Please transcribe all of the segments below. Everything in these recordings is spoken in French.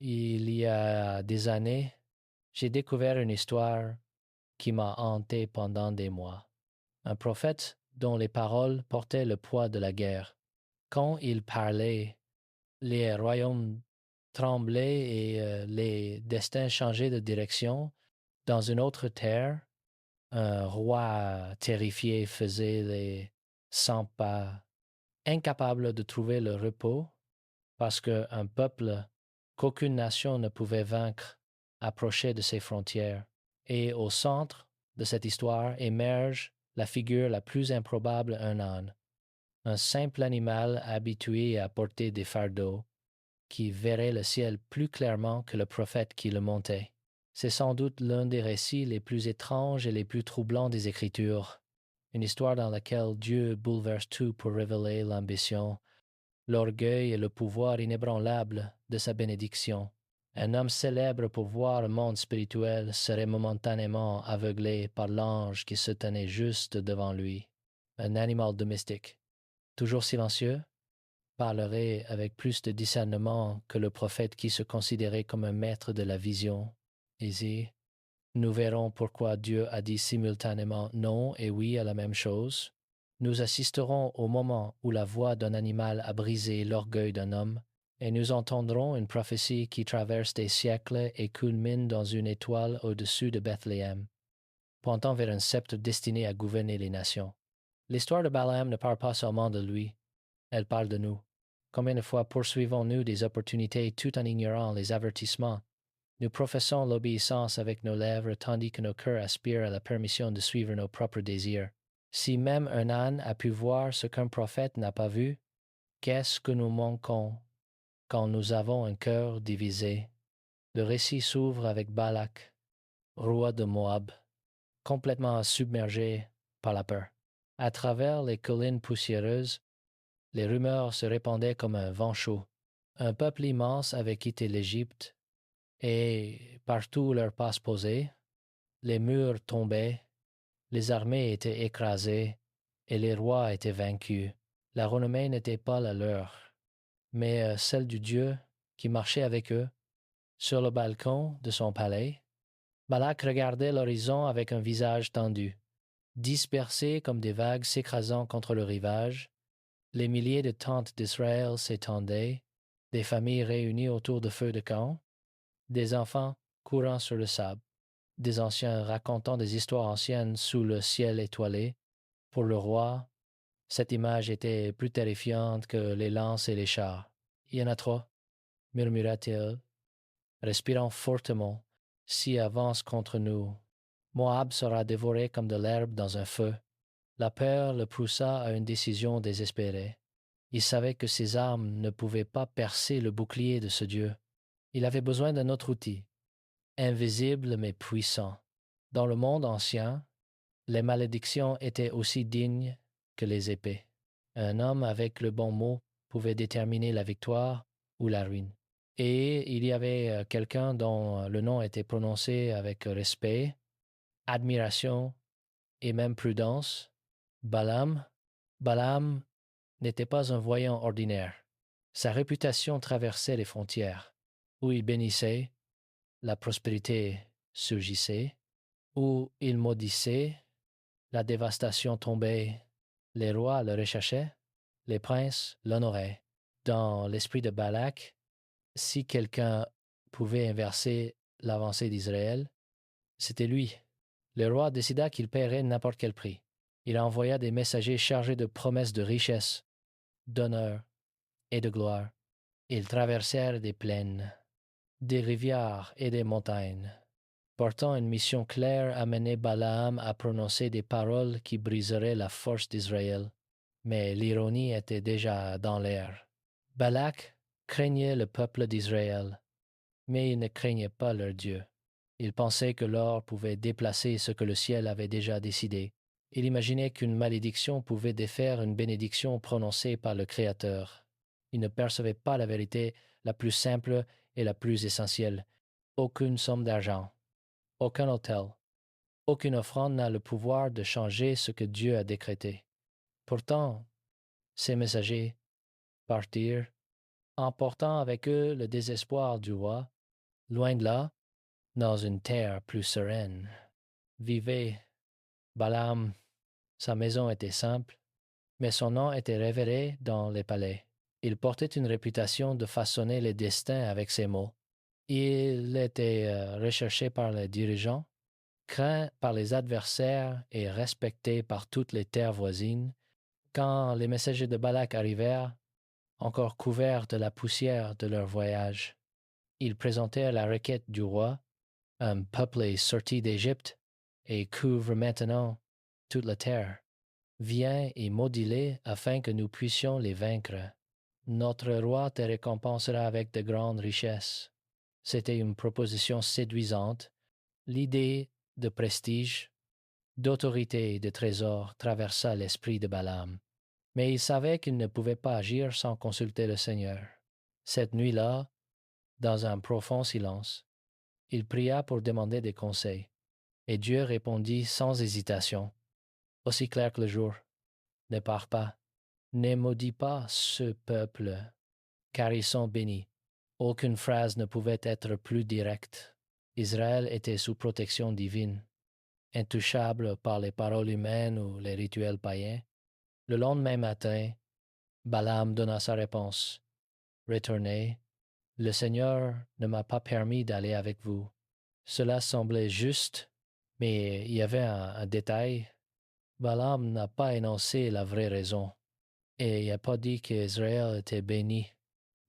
Il y a des années, j'ai découvert une histoire qui m'a hanté pendant des mois. Un prophète dont les paroles portaient le poids de la guerre. Quand il parlait, les royaumes tremblaient et les destins changeaient de direction. Dans une autre terre, un roi terrifié faisait les 100 pas, incapable de trouver le repos parce qu'un peuple qu'aucune nation ne pouvait vaincre approchait de ses frontières. Et au centre de cette histoire émerge la figure la plus improbable, un âne, un simple animal habitué à porter des fardeaux, qui verrait le ciel plus clairement que le prophète qui le montait. C'est sans doute l'un des récits les plus étranges et les plus troublants des Écritures, une histoire dans laquelle Dieu bouleverse tout pour révéler l'ambition, l'orgueil et le pouvoir inébranlable de sa bénédiction. Un homme célèbre pour voir le monde spirituel serait momentanément aveuglé par l'ange qui se tenait juste devant lui. Un animal domestique, toujours silencieux, parlerait avec plus de discernement que le prophète qui se considérait comme un maître de la vision. Ici, nous verrons pourquoi Dieu a dit simultanément non et oui à la même chose. Nous assisterons au moment où la voix d'un animal a brisé l'orgueil d'un homme, et nous entendrons une prophétie qui traverse des siècles et culmine dans une étoile au-dessus de Bethléem, pointant vers un sceptre destiné à gouverner les nations. L'histoire de Balaam ne parle pas seulement de lui, elle parle de nous. Combien de fois poursuivons-nous des opportunités tout en ignorant les avertissements? Nous professons l'obéissance avec nos lèvres tandis que nos cœurs aspirent à la permission de suivre nos propres désirs. Si même un âne a pu voir ce qu'un prophète n'a pas vu, qu'est-ce que nous manquons quand nous avons un cœur divisé? Le récit s'ouvre avec Balak, roi de Moab, complètement submergé par la peur. À travers les collines poussiéreuses, les rumeurs se répandaient comme un vent chaud. Un peuple immense avait quitté l'Égypte, et partout où leurs pas posaient, les murs tombaient, les armées étaient écrasées, et les rois étaient vaincus. La renommée n'était pas la leur, mais celle du Dieu qui marchait avec eux. Sur le balcon de son palais, Balak regardait l'horizon avec un visage tendu. Dispersés comme des vagues s'écrasant contre le rivage, les milliers de tentes d'Israël s'étendaient, des familles réunies autour de feux de camp, des enfants courant sur le sable, des anciens racontant des histoires anciennes sous le ciel étoilé. Pour le roi, cette image était plus terrifiante que les lances et les chars. Il y en a trop, murmura-t-il, respirant fortement. S'ils avancent contre nous, Moab sera dévoré comme de l'herbe dans un feu. La peur le poussa à une décision désespérée. Il savait que ses armes ne pouvaient pas percer le bouclier de ce Dieu. Il avait besoin d'un autre outil, invisible mais puissant. Dans le monde ancien, les malédictions étaient aussi dignes que les épées. Un homme avec le bon mot pouvait déterminer la victoire ou la ruine. Et il y avait quelqu'un dont le nom était prononcé avec respect, admiration et même prudence, Balaam. Balaam n'était pas un voyant ordinaire. Sa réputation traversait les frontières. Où il bénissait, la prospérité surgissait. Où il maudissait, la dévastation tombait. Les rois le recherchaient, les princes l'honoraient. Dans l'esprit de Balak, si quelqu'un pouvait inverser l'avancée d'Israël, c'était lui. Le roi décida qu'il paierait n'importe quel prix. Il envoya des messagers chargés de promesses de richesse, d'honneur et de gloire. Ils traversèrent des plaines, des rivières et des montagnes, portant une mission claire amenait Balaam à prononcer des paroles qui briseraient la force d'Israël. Mais l'ironie était déjà dans l'air. Balak craignait le peuple d'Israël, mais il ne craignait pas leur Dieu. Il pensait que l'or pouvait déplacer ce que le ciel avait déjà décidé. Il imaginait qu'une malédiction pouvait défaire une bénédiction prononcée par le Créateur. Il ne percevait pas la vérité la plus simple et la plus essentielle. Aucune somme d'argent, aucun autel, aucune offrande n'a le pouvoir de changer ce que Dieu a décrété. Pourtant, ces messagers partirent emportant avec eux le désespoir du roi. Loin de là, dans une terre plus sereine, vivait Balaam. Sa maison était simple, mais son nom était révéré dans les palais. Il portait une réputation de façonner les destins avec ses mots. Il était recherché par les dirigeants, craint par les adversaires et respecté par toutes les terres voisines. Quand les messagers de Balak arrivèrent, encore couverts de la poussière de leur voyage, ils présentèrent la requête du roi. Un peuple est sorti d'Égypte et couvre maintenant toute la terre. Viens et maudis-les afin que nous puissions les vaincre. Notre roi te récompensera avec de grandes richesses. C'était une proposition séduisante. L'idée de prestige, d'autorité et de trésor traversa l'esprit de Balaam. Mais il savait qu'il ne pouvait pas agir sans consulter le Seigneur. Cette nuit-là, dans un profond silence, il pria pour demander des conseils, et Dieu répondit sans hésitation, aussi clair que le jour. Ne pars pas, ne maudis pas ce peuple, car ils sont bénis. Aucune phrase ne pouvait être plus directe. Israël était sous protection divine, intouchable par les paroles humaines ou les rituels païens. Le lendemain matin, Balaam donna sa réponse. Retournez, le Seigneur ne m'a pas permis d'aller avec vous. Cela semblait juste, mais il y avait un détail. Balaam n'a pas énoncé la vraie raison, et il n'a pas dit qu'Israël était béni.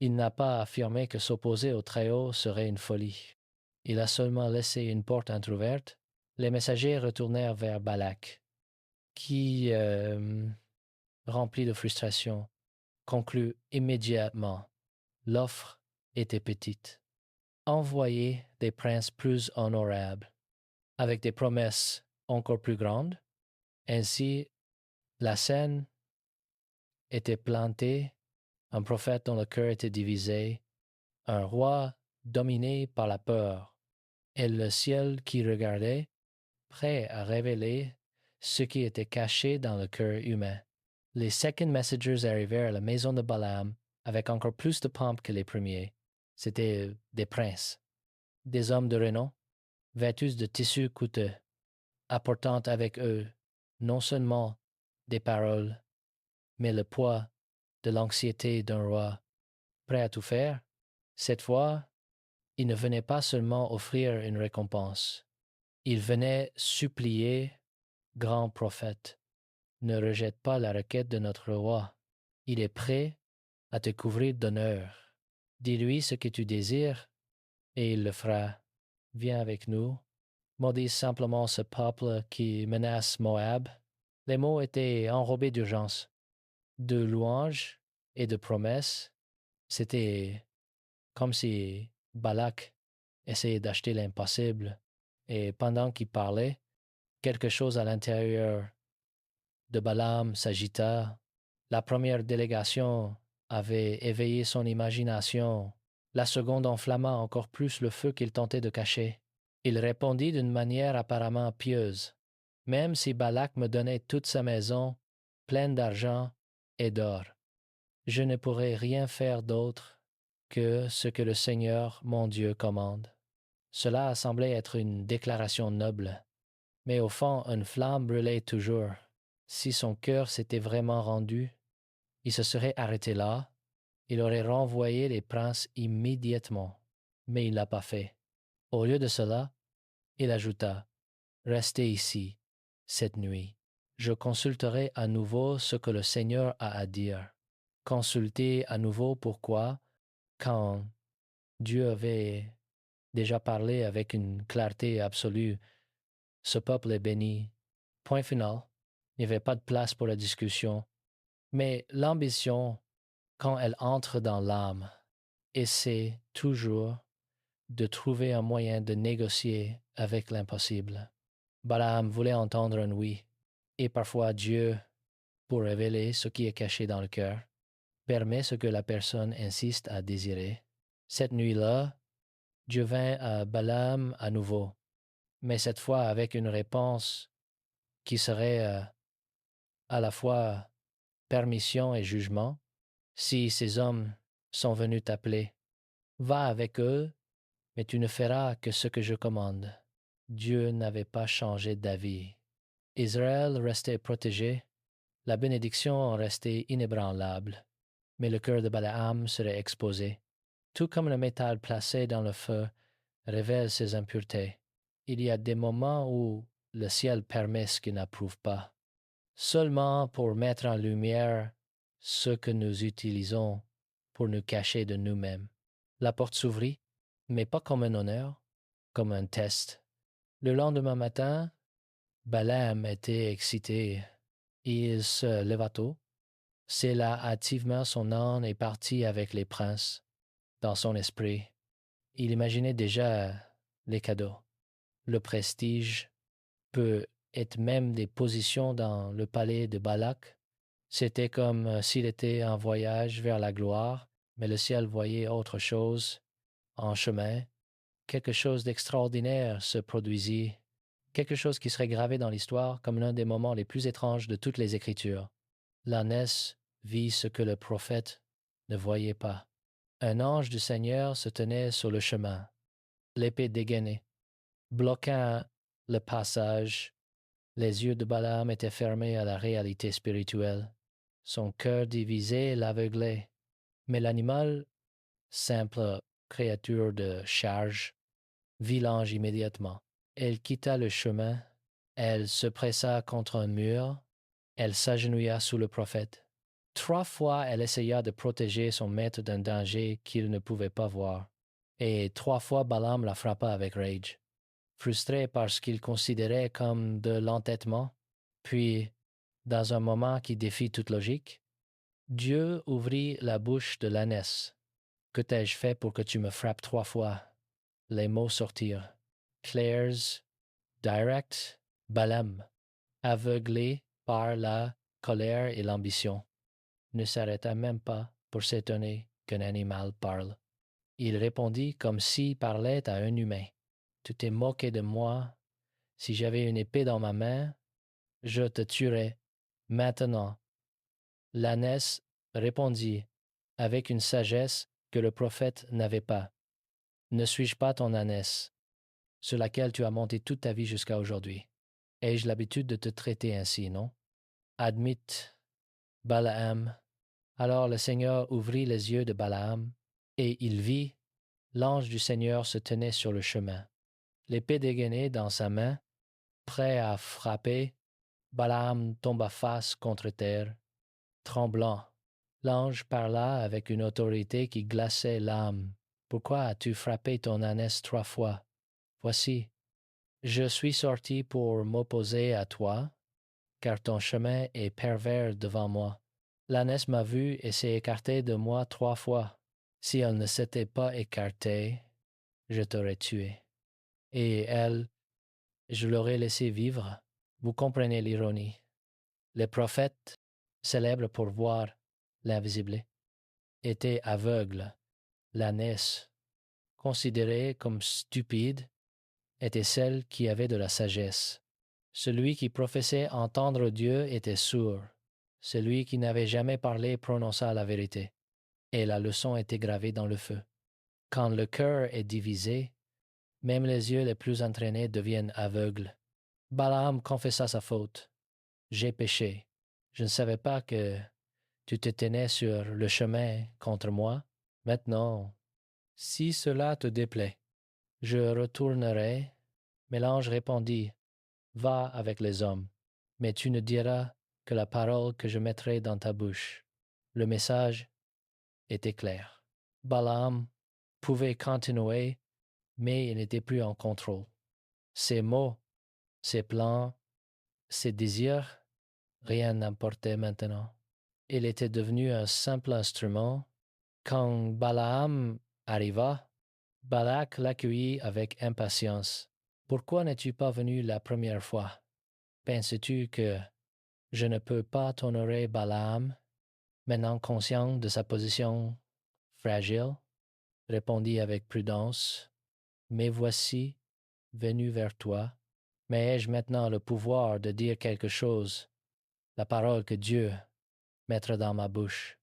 Il n'a pas affirmé que s'opposer au Très-Haut serait une folie. Il a seulement laissé une porte entr'ouverte. Les messagers retournèrent vers Balak, qui, rempli de frustration, conclut immédiatement. L'offre était petite. Envoyer des princes plus honorables, avec des promesses encore plus grandes. Ainsi, la scène était plantée, un prophète dont le cœur était divisé, un roi dominé par la peur, et le ciel qui regardait, prêt à révéler ce qui était caché dans le cœur humain. Les second messengers arrivèrent à la maison de Balaam avec encore plus de pompe que les premiers. C'étaient des princes, des hommes de renom, vêtus de tissus coûteux, apportant avec eux non seulement des paroles, mais le poids de l'anxiété d'un roi prêt à tout faire. Cette fois, il ne venait pas seulement offrir une récompense, il venait supplier, grand prophète, ne rejette pas la requête de notre roi. Il est prêt à te couvrir d'honneur. Dis-lui ce que tu désires, et il le fera. Viens avec nous. Maudis simplement ce peuple qui menace Moab. Les mots étaient enrobés d'urgence, de louanges et de promesses. C'était comme si Balak essayait d'acheter l'impossible, et pendant qu'il parlait, quelque chose à l'intérieur de Balaam s'agita. La première délégation avait éveillé son imagination, la seconde enflamma encore plus le feu qu'il tentait de cacher. Il répondit d'une manière apparemment pieuse. Même si Balak me donnait toute sa maison, pleine d'argent et d'or, je ne pourrais rien faire d'autre que ce que le Seigneur mon Dieu commande. Cela semblait être une déclaration noble, mais au fond une flamme brûlait toujours. Si son cœur s'était vraiment rendu, il se serait arrêté là, il aurait renvoyé les princes immédiatement, mais il ne l'a pas fait. Au lieu de cela, il ajouta, « Restez ici, cette nuit. Je consulterai à nouveau ce que le Seigneur a à dire. » Consulter à nouveau pourquoi, quand Dieu avait déjà parlé avec une clarté absolue, ce peuple est béni. Point final. Il n'y avait pas de place pour la discussion. Mais l'ambition, quand elle entre dans l'âme, essaie toujours de trouver un moyen de négocier avec l'impossible. Balaam voulait entendre un oui, et parfois Dieu, pour révéler ce qui est caché dans le cœur, permet ce que la personne insiste à désirer. Cette nuit-là, Dieu vint à Balaam à nouveau, mais cette fois avec une réponse qui serait à la fois permission et jugement. Si ces hommes sont venus t'appeler. Va avec eux, mais tu ne feras que ce que je commande. Dieu n'avait pas changé d'avis. Israël restait protégé, la bénédiction en restait inébranlable, mais le cœur de Balaam serait exposé. Tout comme le métal placé dans le feu révèle ses impuretés, il y a des moments où le ciel permet ce qu'il n'approuve pas, seulement pour mettre en lumière ce que nous utilisons pour nous cacher de nous-mêmes. La porte s'ouvrit, mais pas comme un honneur, comme un test. Le lendemain matin, Balaam était excité. Il se leva tôt, sella hâtivement son âne et partit avec les princes. Dans son esprit, il imaginait déjà les cadeaux, le prestige, peut-être même des positions dans le palais de Balak. C'était comme s'il était en voyage vers la gloire, mais le ciel voyait autre chose en chemin. Quelque chose d'extraordinaire se produisit, quelque chose qui serait gravé dans l'histoire comme l'un des moments les plus étranges de toutes les Écritures. L'ânesse vit ce que le prophète ne voyait pas. Un ange du Seigneur se tenait sur le chemin, l'épée dégainée, bloquant le passage. Les yeux de Balaam étaient fermés à la réalité spirituelle. Son cœur divisé l'aveuglait. Mais l'animal, simple créature de charge, vit l'ange immédiatement. Elle quitta le chemin, elle se pressa contre un mur, elle s'agenouilla sous le prophète. 3 fois elle essaya de protéger son maître d'un danger qu'il ne pouvait pas voir, et 3 fois Balaam la frappa avec rage. Frustré par ce qu'il considérait comme de l'entêtement, puis, dans un moment qui défie toute logique, Dieu ouvrit la bouche de l'ânesse. « Que t'ai-je fait pour que tu me frappes 3 fois? » Les mots sortirent. Clairs, direct, Balaam, aveuglé par la colère et l'ambition, ne s'arrêta même pas pour s'étonner qu'un animal parle. Il répondit comme s'il parlait à un humain. « Tu t'es moqué de moi. Si j'avais une épée dans ma main, je te tuerais. Maintenant. » L'ânesse répondit avec une sagesse que le prophète n'avait pas. « Ne suis-je pas ton ânesse, sur laquelle tu as monté toute ta vie jusqu'à aujourd'hui? Ai-je l'habitude de te traiter ainsi, non? » Admit, Balaam. Alors le Seigneur ouvrit les yeux de Balaam, et il vit, l'ange du Seigneur se tenait sur le chemin, l'épée dégainée dans sa main, prêt à frapper. Balaam tomba face contre terre, tremblant. L'ange parla avec une autorité qui glaçait l'âme. « Pourquoi as-tu frappé ton ânesse 3 fois? Voici, je suis sorti pour m'opposer à toi, car ton chemin est pervers devant moi. L'ânesse m'a vu et s'est écartée de moi 3 fois. Si elle ne s'était pas écartée, je t'aurais tué. Et elle, je l'aurais laissée vivre. » Vous comprenez l'ironie. Les prophètes, célèbres pour voir l'invisible, étaient aveugles. L'ânesse, considérée comme stupide, était celle qui avait de la sagesse. Celui qui professait entendre Dieu était sourd. Celui qui n'avait jamais parlé prononça la vérité, et la leçon était gravée dans le feu. Quand le cœur est divisé, même les yeux les plus entraînés deviennent aveugles. Balaam confessa sa faute. « J'ai péché. Je ne savais pas que tu te tenais sur le chemin contre moi. Maintenant, si cela te déplaît, je retournerai. » Mais l'ange répondit, « Va avec les hommes, mais tu ne diras que la parole que je mettrai dans ta bouche. » Le message était clair. Balaam pouvait continuer, mais il n'était plus en contrôle. Ses mots, ses plans, ses désirs, rien n'importait maintenant. Il était devenu un simple instrument. Quand Balaam arriva, Balak l'accueillit avec impatience. « Pourquoi n'es-tu pas venu la première fois? Penses-tu que je ne peux pas t'honorer, Balaam, maintenant conscient de sa position fragile? » Répondit avec prudence. « Mais voici, venu vers toi. Mais ai-je maintenant le pouvoir de dire quelque chose, la parole que Dieu mettra dans ma bouche?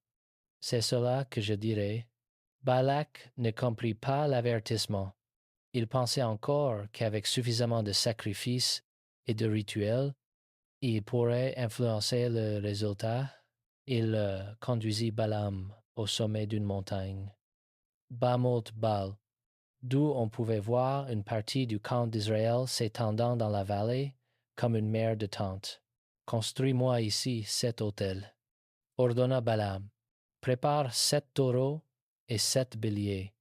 C'est cela que je dirai. Balak ne comprit pas l'avertissement. Il pensait encore qu'avec suffisamment de sacrifices et de rituels, il pourrait influencer le résultat. Il conduisit Balaam au sommet d'une montagne, Bamoth Baal, d'où on pouvait voir une partie du camp d'Israël s'étendant dans la vallée comme une mer de tentes. Construis-moi ici 7 autels, ordonna Balaam. Prépare 7 taureaux et 7 béliers.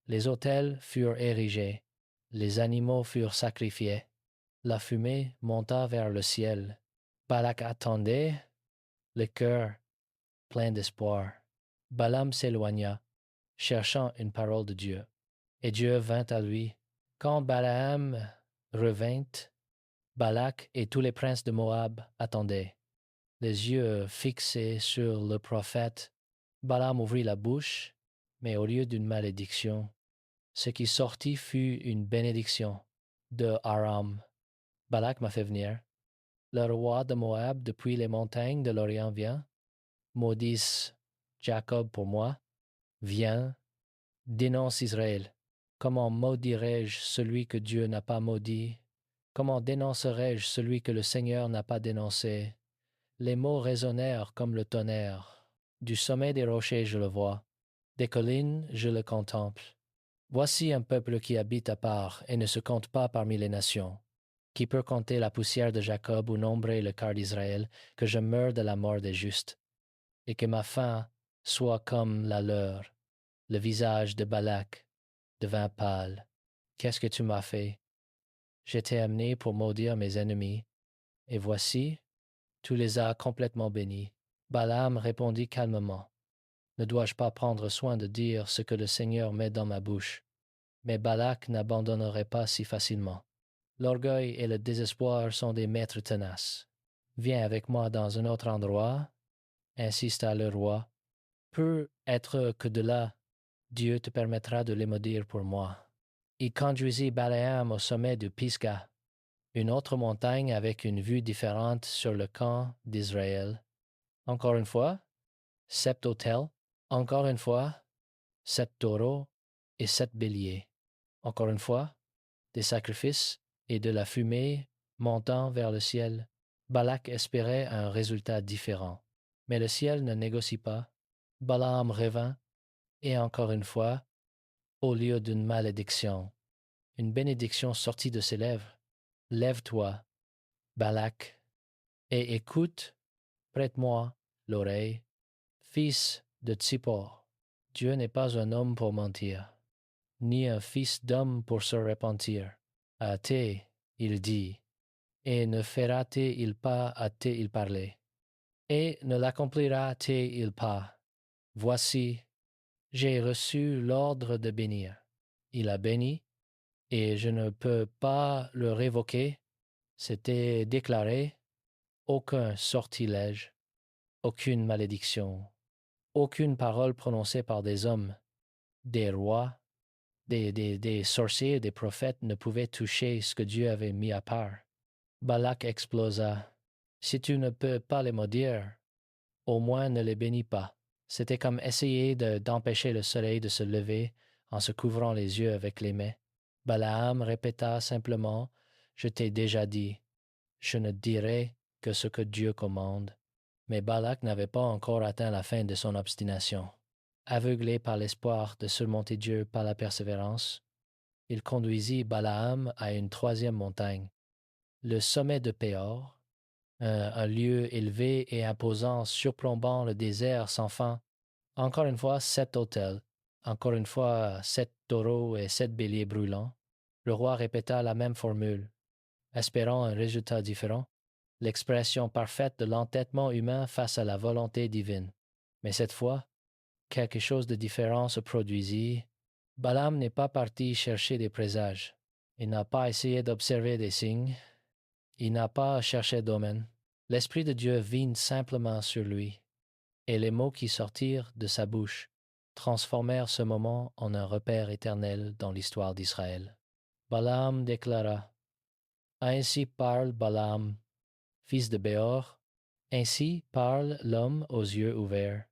Les autels furent érigés, les animaux furent sacrifiés. La fumée monta vers le ciel. Balak attendait, le cœur plein d'espoir. Balaam s'éloigna, cherchant une parole de Dieu. Et Dieu vint à lui. Quand Balaam revint, Balak et tous les princes de Moab attendaient. Les yeux fixés sur le prophète, Balaam ouvrit la bouche, mais au lieu d'une malédiction, ce qui sortit fut une bénédiction de Aram. Balak m'a fait venir. Le roi de Moab depuis les montagnes de l'Orient vient. Maudisse Jacob pour moi. Viens, dénonce Israël. Comment maudirais-je celui que Dieu n'a pas maudit? Comment dénoncerais-je celui que le Seigneur n'a pas dénoncé? Les mots résonnèrent comme le tonnerre. Du sommet des rochers je le vois, des collines je le contemple. Voici un peuple qui habite à part et ne se compte pas parmi les nations. Qui peut compter la poussière de Jacob ou nombrer le quart d'Israël, que je meure de la mort des justes, et que ma fin soit comme la leur. Le visage de Balak devint pâle. Qu'est-ce que tu m'as fait? J'étais amené pour maudire mes ennemis, et voici, tu les as complètement bénis. Balaam répondit calmement. Ne dois-je pas prendre soin de dire ce que le Seigneur met dans ma bouche? Mais Balak n'abandonnerait pas si facilement. L'orgueil et le désespoir sont des maîtres tenaces. Viens avec moi dans un autre endroit, insista le roi. Peut être que de là, Dieu te permettra de les maudire pour moi. Il conduisit Balaam au sommet de Pisga, une autre montagne avec une vue différente sur le camp d'Israël. Encore une fois, 7 autels. Encore une fois, 7 taureaux et 7 béliers. Encore une fois, des sacrifices et de la fumée montant vers le ciel. Balak espérait un résultat différent. Mais le ciel ne négocie pas. Balaam revint, et encore une fois, au lieu d'une malédiction, une bénédiction sortit de ses lèvres. Lève-toi, Balak, et écoute, prête-moi l'oreille, fils de Tsippor. Dieu n'est pas un homme pour mentir, ni un fils d'homme pour se repentir. À thé, il dit, et ne fera-t-il pas à thé il parler, et ne l'accomplira-t-il pas. Voici, j'ai reçu l'ordre de bénir. Il a béni, et je ne peux pas le révoquer. C'était déclaré, aucun sortilège, aucune malédiction, aucune parole prononcée par des hommes, des rois, des sorciers et des prophètes ne pouvaient toucher ce que Dieu avait mis à part. Balak explosa. Si tu ne peux pas les maudire, au moins ne les bénis pas. C'était comme essayer d'empêcher le soleil de se lever en se couvrant les yeux avec les mains. Balaam répéta simplement, je t'ai déjà dit, je ne dirai que ce que Dieu commande. Mais Balak n'avait pas encore atteint la fin de son obstination. Aveuglé par l'espoir de surmonter Dieu par la persévérance, il conduisit Balaam à une troisième montagne, le sommet de Péor, un lieu élevé et imposant surplombant le désert sans fin. Encore une fois, 7 autels, encore une fois, 7 taureaux et 7 béliers brûlants. Le roi répéta la même formule, espérant un résultat différent, l'expression parfaite de l'entêtement humain face à la volonté divine. Mais cette fois, quelque chose de différent se produisit. Balaam n'est pas parti chercher des présages. Il n'a pas essayé d'observer des signes. Il n'a pas cherché d'omen. L'Esprit de Dieu vint simplement sur lui, et les mots qui sortirent de sa bouche transformèrent ce moment en un repère éternel dans l'histoire d'Israël. Balaam déclara, ainsi parle Balaam, fils de Béor, ainsi parle l'homme aux yeux ouverts,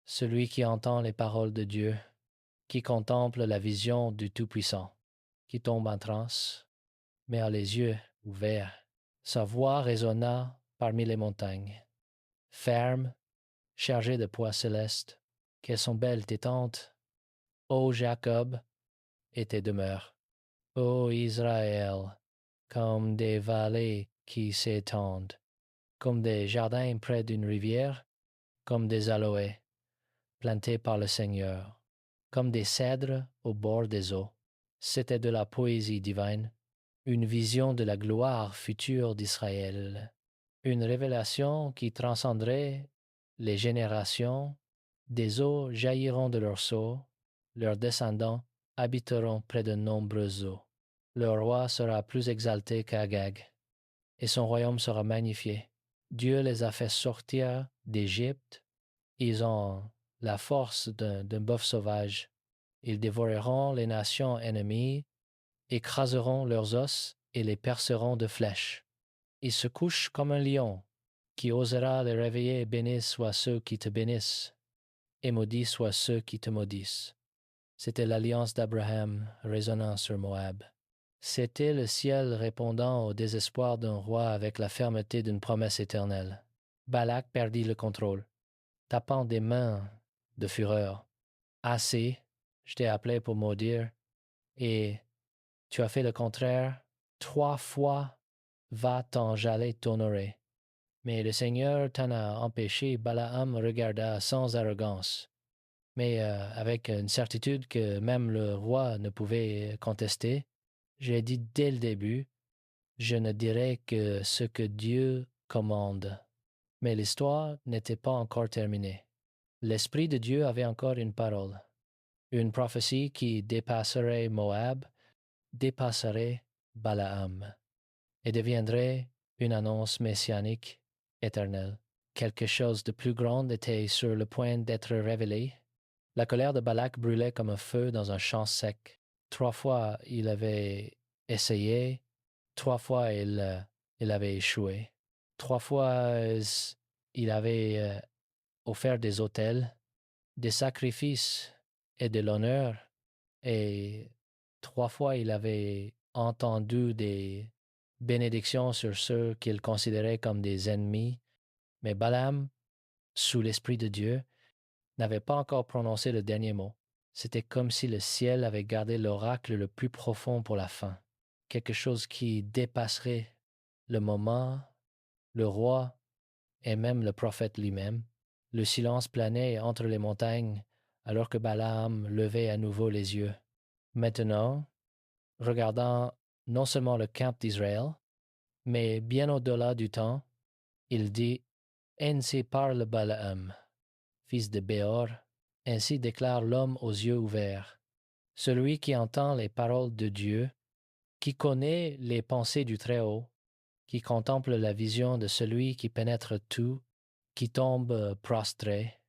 celui qui entend les paroles de Dieu. qui contemple la vision du Tout-Puissant, qui tombe en transe, mais a les yeux ouverts. Sa voix résonna parmi les montagnes, ferme, chargée de poids célestes, qu'elles sont belles tes tentes, ô Jacob, et tes demeures, ô Israël, comme des vallées qui s'étendent, comme des jardins près d'une rivière, comme des aloès plantés par le Seigneur, comme des cèdres au bord des eaux. C'était de la poésie divine, une vision de la gloire future d'Israël, une révélation qui transcenderait les générations. Des eaux jailliront de leurs seaux, leurs descendants habiteront près de nombreuses eaux. Leur roi sera plus exalté qu'Agag, et son royaume sera magnifié. Dieu les a fait sortir d'Égypte. Ils ont la force d'un bœuf sauvage. Ils dévoreront les nations ennemies, écraseront leurs os et les perceront de flèches. Ils se couchent comme un lion. Qui osera les réveiller, bénis soient ceux qui te bénissent, et maudits soient ceux qui te maudissent. C'était l'alliance d'Abraham résonnant sur Moab. C'était le ciel répondant au désespoir d'un roi avec la fermeté d'une promesse éternelle. Balak perdit le contrôle, tapant des mains de fureur. Assez, je t'ai appelé pour maudire, et tu as fait le contraire. 3 fois va-t'en j'allais t'honorer. Mais le Seigneur t'en a empêché. Balaam regarda sans arrogance, mais avec une certitude que même le roi ne pouvait contester. J'ai dit dès le début, je ne dirai que ce que Dieu commande. Mais l'histoire n'était pas encore terminée. L'Esprit de Dieu avait encore une parole, une prophétie qui dépasserait Moab, dépasserait Balaam, et deviendrait une annonce messianique éternelle. Quelque chose de plus grand était sur le point d'être révélé. La colère de Balak brûlait comme un feu dans un champ sec. 3 fois il avait essayé, 3 fois il avait échoué. 3 fois il avait offert des autels, des sacrifices et de l'honneur, et 3 fois il avait entendu des bénédictions sur ceux qu'il considérait comme des ennemis. Mais Balaam, sous l'Esprit de Dieu, n'avait pas encore prononcé le dernier mot. C'était comme si le ciel avait gardé l'oracle le plus profond pour la fin, quelque chose qui dépasserait le moment, le roi et même le prophète lui-même. Le silence planait entre les montagnes alors que Balaam levait à nouveau les yeux. Maintenant, regardant non seulement le camp d'Israël, mais bien au-delà du temps, il dit « Ainsi parle Balaam, fils de Béor, ainsi déclare l'homme aux yeux ouverts, celui qui entend les paroles de Dieu, qui connaît les pensées du Très-Haut, qui contemple la vision de celui qui pénètre tout, qui tombe prostré,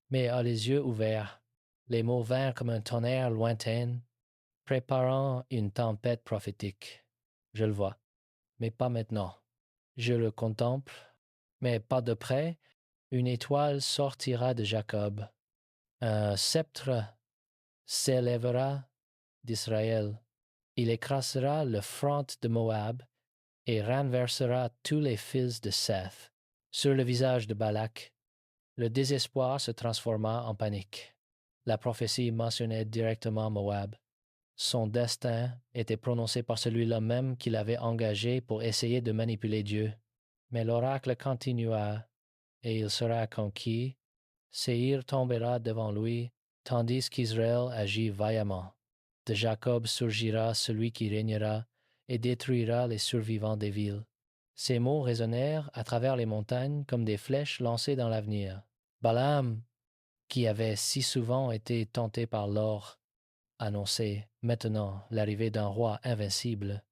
mais a les yeux ouverts. Les mots vinrent comme un tonnerre lointain, préparant une tempête prophétique. Je le vois, mais pas maintenant. Je le contemple, mais pas de près. Une étoile sortira de Jacob. Un sceptre s'élèvera d'Israël. Il écrasera le front de Moab et renversera tous les fils de Seth. Sur le visage de Balak, le désespoir se transforma en panique. La prophétie mentionnait directement Moab. Son destin était prononcé par celui-là même qui l'avait engagé pour essayer de manipuler Dieu. Mais l'oracle continua, et il sera conquis. Séhir tombera devant lui, tandis qu'Israël agit vaillamment. De Jacob surgira celui qui régnera et détruira les survivants des villes. Ces mots résonnèrent à travers les montagnes comme des flèches lancées dans l'avenir. Balaam, qui avait si souvent été tenté par l'or, annonçait maintenant l'arrivée d'un roi invincible,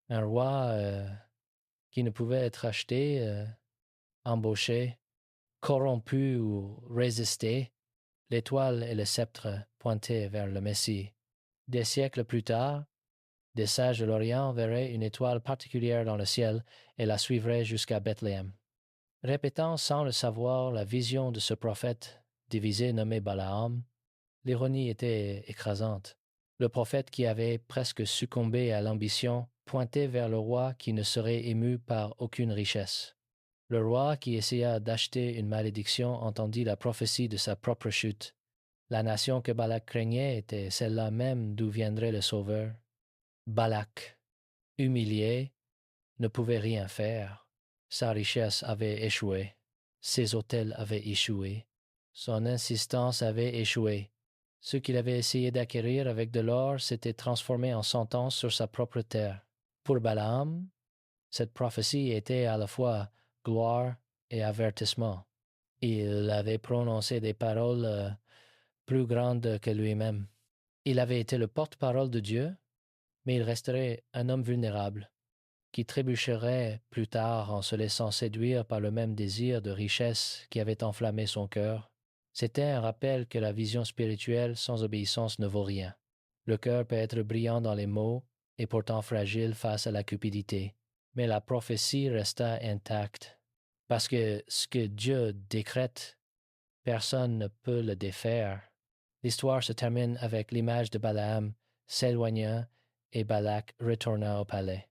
un roi qui ne pouvait être acheté, embauché, corrompu ou résisté. L'étoile et le sceptre pointaient vers le Messie. Des siècles plus tard, des sages de l'Orient verraient une étoile particulière dans le ciel et la suivraient jusqu'à Bethléem. Répétant sans le savoir la vision de ce prophète divisé nommé Balaam, L'ironie était écrasante. Le prophète qui avait presque succombé à l'ambition pointait vers le roi qui ne serait ému par aucune richesse. Le roi qui essaya d'acheter une malédiction entendit la prophétie de sa propre chute. La nation que Balak craignait était celle-là même d'où viendrait le Sauveur. Balak, humilié, ne pouvait rien faire. Sa richesse avait échoué. Ses autels avaient échoué. Son insistance avait échoué. Ce qu'il avait essayé d'acquérir avec de l'or s'était transformé en sentence sur sa propre terre. Pour Balaam, cette prophétie était à la fois gloire et avertissement. Il avait prononcé des paroles plus grandes que lui-même. Il avait été le porte-parole de Dieu, mais il resterait un homme vulnérable, qui trébucherait plus tard en se laissant séduire par le même désir de richesse qui avait enflammé son cœur. C'était un rappel que la vision spirituelle sans obéissance ne vaut rien. Le cœur peut être brillant dans les mots et pourtant fragile face à la cupidité. Mais la prophétie resta intacte, parce que ce que Dieu décrète, personne ne peut le défaire. L'histoire se termine avec l'image de Balaam s'éloignant et Balak retournant au palais,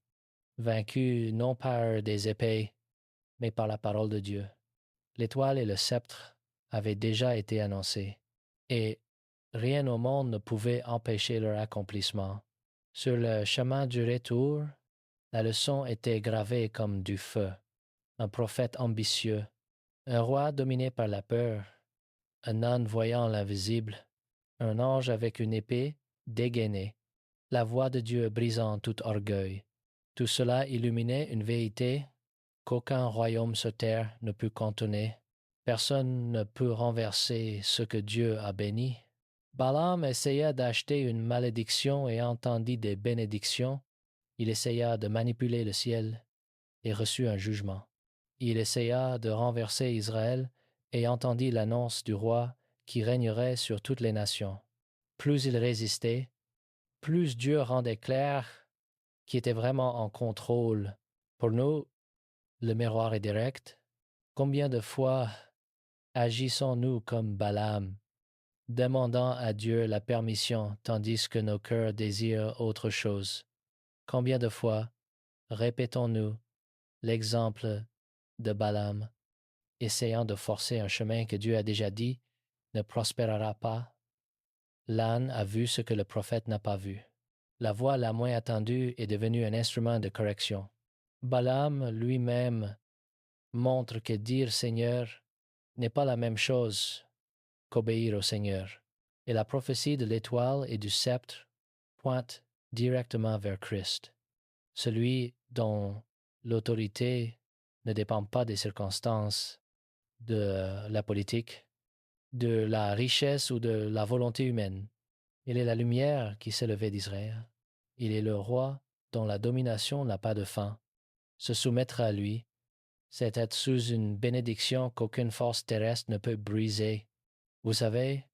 vaincu non par des épées, mais par la parole de Dieu. L'étoile et le sceptre avaient déjà été annoncés, et rien au monde ne pouvait empêcher leur accomplissement. Sur le chemin du retour, la leçon était gravée comme du feu. Un prophète ambitieux, un roi dominé par la peur, un âne voyant l'invisible, un ange avec une épée dégainée, la voix de Dieu brisant tout orgueil. Tout cela illuminait une vérité qu'aucun royaume sur terre ne peut contenir. Personne ne peut renverser ce que Dieu a béni. Balaam essaya d'acheter une malédiction et entendit des bénédictions. Il essaya de manipuler le ciel et reçut un jugement. Il essaya de renverser Israël et entendit l'annonce du roi qui régnerait sur toutes les nations. Plus il résistait, plus Dieu rendait clair qui était vraiment en contrôle. Pour nous, le miroir est direct. Combien de fois agissons-nous comme Balaam, demandant à Dieu la permission tandis que nos cœurs désirent autre chose? Combien de fois répétons-nous l'exemple de Balaam, essayant de forcer un chemin que Dieu a déjà dit ne prospérera pas? L'âne a vu ce que le prophète n'a pas vu. La voix la moins attendue est devenue un instrument de correction. Balaam lui-même montre que dire Seigneur n'est pas la même chose qu'obéir au Seigneur. Et la prophétie de l'étoile et du sceptre pointe directement vers Christ, celui dont l'autorité ne dépend pas des circonstances, de la politique, de la richesse ou de la volonté humaine. Il est la lumière qui s'est levée d'Israël. Il est le roi dont la domination n'a pas de fin. Se soumettre à lui, c'est être sous une bénédiction qu'aucune force terrestre ne peut briser. Vous savez,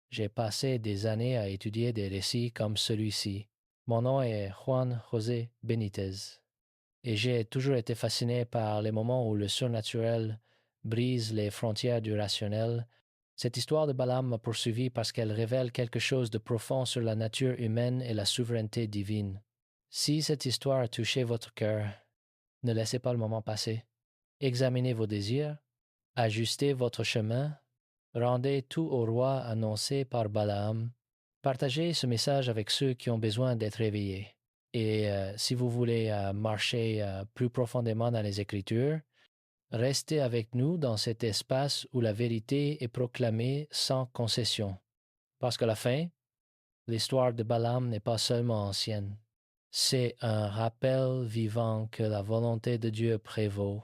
j'ai passé des années à étudier des récits comme celui-ci. Mon nom est Juan José Benitez, et j'ai toujours été fasciné par les moments où le surnaturel brise les frontières du rationnel. Cette histoire de Balaam m'a poursuivi parce qu'elle révèle quelque chose de profond sur la nature humaine et la souveraineté divine. Si cette histoire a touché votre cœur, ne laissez pas le moment passer. Examinez vos désirs, ajustez votre chemin, rendez tout au roi annoncé par Balaam. Partagez ce message avec ceux qui ont besoin d'être éveillés. Et si vous voulez marcher plus profondément dans les Écritures, restez avec nous dans cet espace où la vérité est proclamée sans concession. Parce qu'à la fin, l'histoire de Balaam n'est pas seulement ancienne. C'est un rappel vivant que la volonté de Dieu prévaut.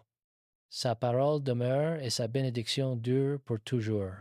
Sa parole demeure et sa bénédiction dure pour toujours.